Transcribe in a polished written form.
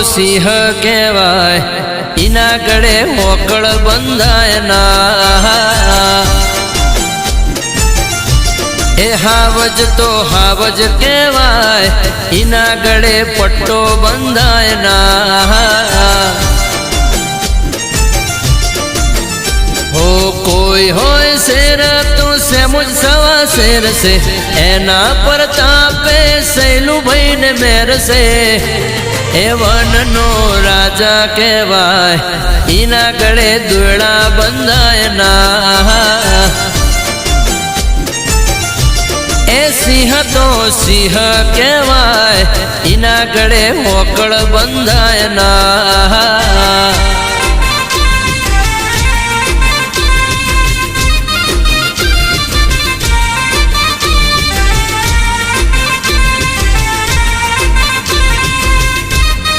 સિંહ કહેવાય એના ગળે હોકળ બંધાય ના એ હાવજ તો હાવજ કહેવાય એના ગળે પટ્ટો બંધાય ના હો કોઈ હોય શેર તો સેમુજ સવા શેર છે એના પર તાપે સહેલું ભાઈને મેર છે એ વનનો રાજા કહેવાય એના ગળે દોરડા બંધાય ના એ સિંહ તો સિંહ કહેવાય એના ગળે હોકળ બંધાય ના